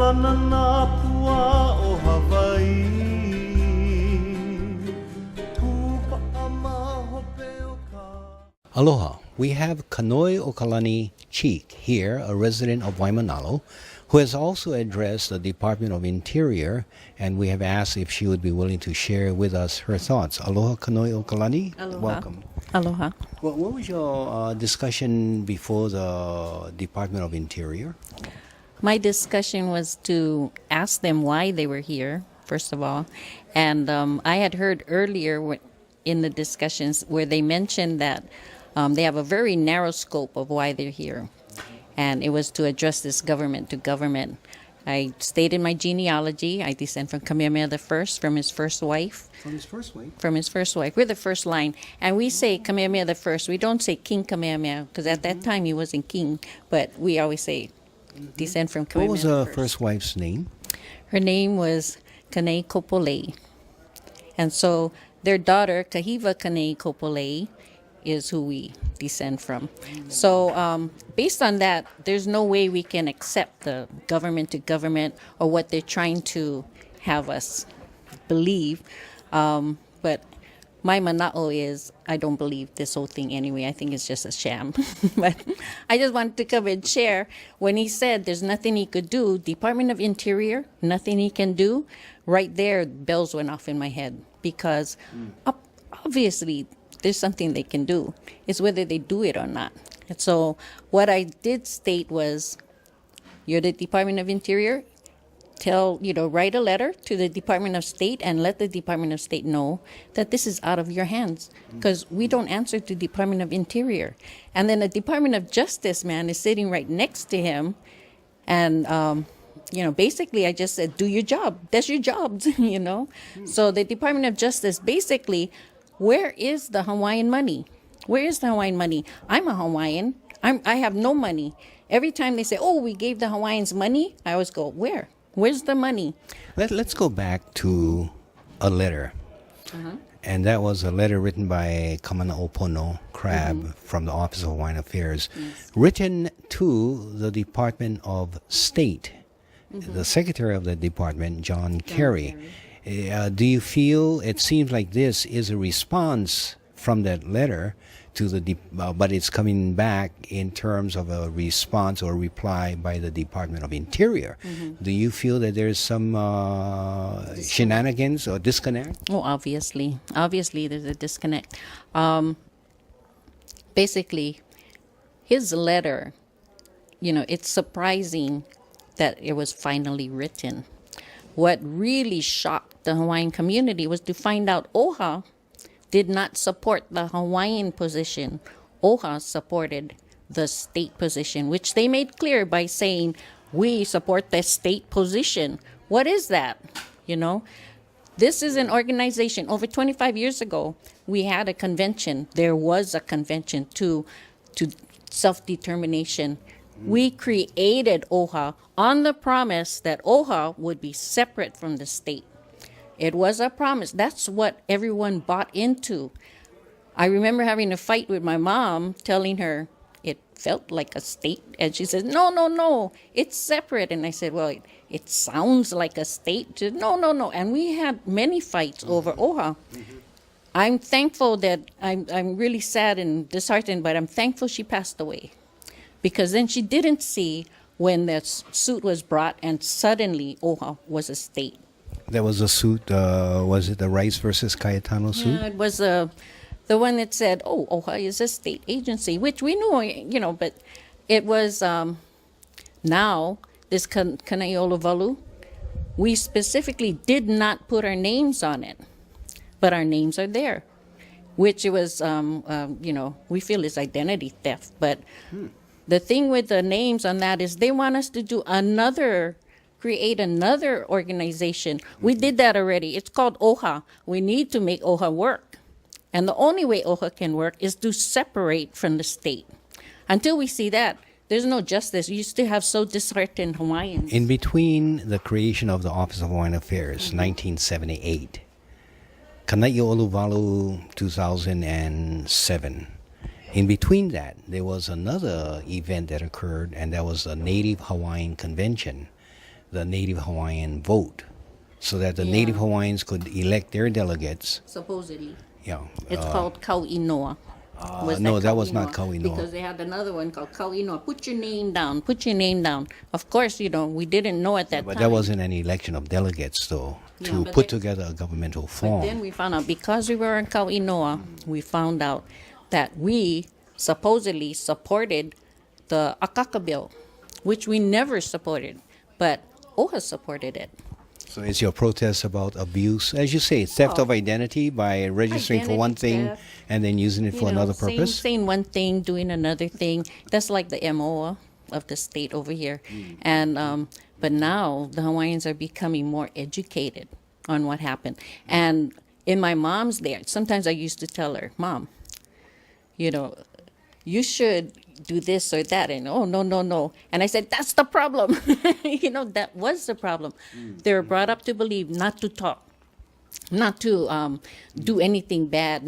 Aloha. We have Cano El Kilani Cheek here, a resident of Waimanalo, who has also addressed the Department of Interior, and we have asked if she would be willing to share with us her thoughts. Aloha, Cano El Kilani. Aloha. Welcome. Aloha. Well, what was your discussion before the Department of Interior? My discussion was to ask them why they were here, first of all. And I had heard earlier in the discussions where they mentioned that they have a very narrow scope of why they're here. And it was to address this government to government. I stated my genealogy. I descend from Kamehameha I, from his first wife. From his first wife? From his first wife. We're the first line. And we say Kamehameha I. We don't say King Kamehameha, because at that time he wasn't king. But we always say descend from Kamehameha What was the first wife's name? Her name was Kane Kopolei. And so their daughter, Kahiva Kane Kopolei, is who we descend from. So based on that, there's no way we can accept the government to government or what they're trying to have us believe. But my mana'o is, I don't believe this whole thing anyway. I think it's just a sham. But I just wanted to come and share when he said there's nothing he could do, Department of Interior, nothing he can do, right there, bells went off in my head. Because obviously there's something they can do. It's whether they do it or not. And so what I did state was, you're the Department of Interior, write a letter to the Department of State and let the Department of State know that this is out of your hands, because we don't answer to Department of Interior. And then the Department of Justice man is sitting right next to him. And, basically I just said, do your job. That's your job, So the Department of Justice, basically, where is the Hawaiian money? Where is the Hawaiian money? I'm a Hawaiian. I have no money. Every time they say, oh, we gave the Hawaiians money, I always go, where? Where's the money? Let's go back to a letter. And that was a letter written by Kamana Opono Crab from the Office of Hawaiian Affairs, written to the Department of State, the Secretary of the Department, John Kerry. Do you feel it seems like this is a response from that letter to the but it's coming back in terms of a response or reply by the Department of Interior? Do you feel that there's some shenanigans or disconnect? Oh, obviously there's a disconnect. Basically, his letter, it's surprising that it was finally written. What really shocked the Hawaiian community was to find out OHA did not support the Hawaiian position. OHA supported the state position, which they made clear by saying, we support the state position. What is that? This is an organization. Over 25 years ago, we had a convention. There was a convention to self-determination. We created OHA on the promise that OHA would be separate from the state. It was a promise. That's what everyone bought into. I remember having a fight with my mom, telling her it felt like a state. And she says, no, it's separate. And I said, well, it sounds like a state. She said, no. And we had many fights over OHA. I'm thankful that I'm really sad and disheartened, but I'm thankful she passed away. Because then she didn't see when that suit was brought and suddenly OHA was a state. There was a suit, was it the Rice versus Cayetano suit? Yeah, it was the one that said, OHA is a state agency, which we knew, but it was now, this Kanai'olowalu, we specifically did not put our names on it, but our names are there, which it was, we feel is identity theft, but the thing with the names on that is they want us to do create another organization. We did that already. It's called OHA. We need to make OHA work. And the only way OHA can work is to separate from the state. Until we see that, there's no justice. You still have so disheartened Hawaiians. In between the creation of the Office of Hawaiian Affairs, 1978, Kanai'olowalu, 2007, in between that, there was another event that occurred, and that was the Native Hawaiian Convention, the Native Hawaiian vote, so that the Yeah. Native Hawaiians could elect their delegates. Supposedly. Yeah. It's called Kauinoa. No, that was not Kauinoa. Because they had another one called Kauinoa. Put your name down. Put your name down. Of course, we didn't know at that But time. that wasn't an election of delegates, though, Yeah, to but put they- together a governmental But form. then we found out, because we were in Kauinoa, we found out that we supposedly supported the Akaka bill, which we never supported, but OHA supported it. So it's your protest about abuse, as you say, theft of identity by registering for one Identity thing theft. and then using it for another purpose. Saying one thing, doing another thing. That's like the MO of the state over here. And but now the Hawaiians are becoming more educated on what happened. And in my mom's day, sometimes I used to tell her, Mom, you should do this or that. And oh, no. And I said, that's the problem. That was the problem. They were brought up to believe not to talk, not to do anything bad,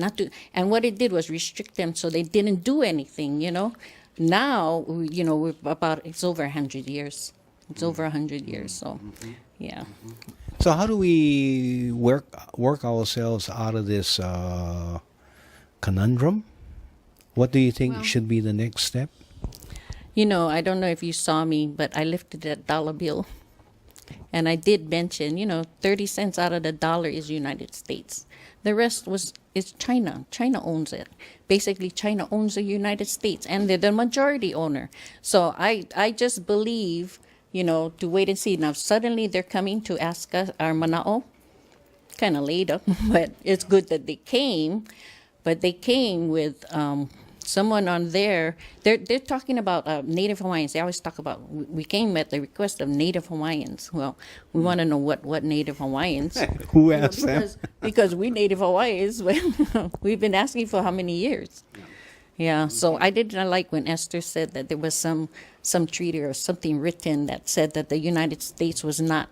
and what it did was restrict them so they didn't do anything, Now, we're it's over 100 years. It's over 100 years, so, yeah. So how do we work ourselves out of this conundrum? What do you think should be the next step? I don't know if you saw me, but I lifted that dollar bill. And I did mention, 30 cents out of the dollar is United States. The rest is China. China owns it. Basically, China owns the United States, and they're the majority owner. So I just believe, to wait and see. Now, suddenly they're coming to ask us, our mana'o, kind of later, but it's good that they came. But they came with someone on there. They're talking about Native Hawaiians. They always talk about, we came at the request of Native Hawaiians. Well, we want to know what Native Hawaiians. Who asked them? Because we Native Hawaiians, we've been asking for how many years? Yeah, so I didn't like when Esther said that there was some treaty or something written that said that the United States was not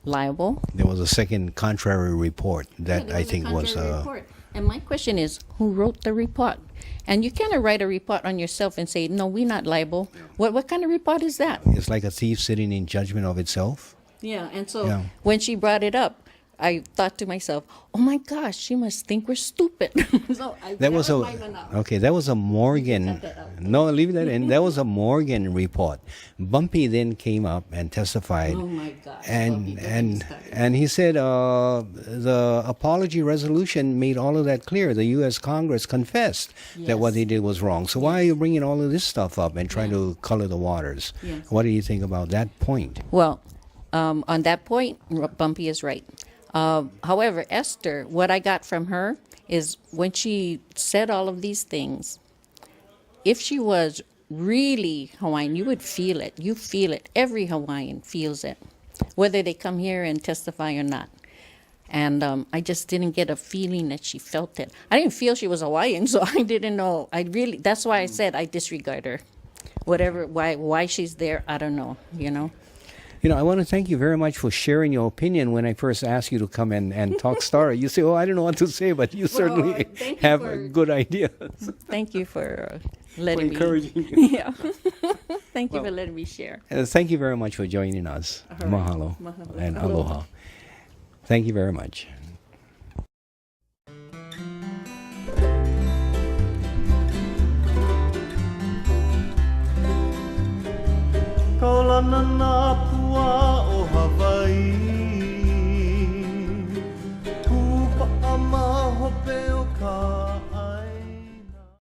liable. There was a second contrary report that Yeah, I there think a was. contrary report. And my question is, who wrote the report? And you cannot write a report on yourself and say, no, we're not liable. What kind of report is that? It's like a thief sitting in judgment of itself. Yeah, and so Yeah. when she brought it up, I thought to myself, oh my gosh, she must think we're stupid. So That was that was a Morgan. Cut that out. No, leave that in. That was a Morgan report. Bumpy then came up and testified. Oh my gosh. And he said the apology resolution made all of that clear. The U.S. Congress confessed that what they did was wrong. So why are you bringing all of this stuff up and trying to color the waters? Yes. What do you think about that point? Well, on that point, Bumpy is right. However, Esther, what I got from her is when she said all of these things, if she was really Hawaiian, you would feel it. You feel it. Every Hawaiian feels it, whether they come here and testify or not. And I just didn't get a feeling that she felt it. I didn't feel she was Hawaiian, so I didn't know. That's why I said I disregard her. Why she's there, I don't know, I want to thank you very much for sharing your opinion when I first asked you to come and talk Star. You say, I don't know what to say, but you certainly thank you have for- a good idea. Thank you for letting me. encouraging you. Yeah. Thank you for letting me share. Thank you very much for joining us. All right. Mahalo. Mahalo. And Aloha. aloha. Thank you very much. Kaulana nā pua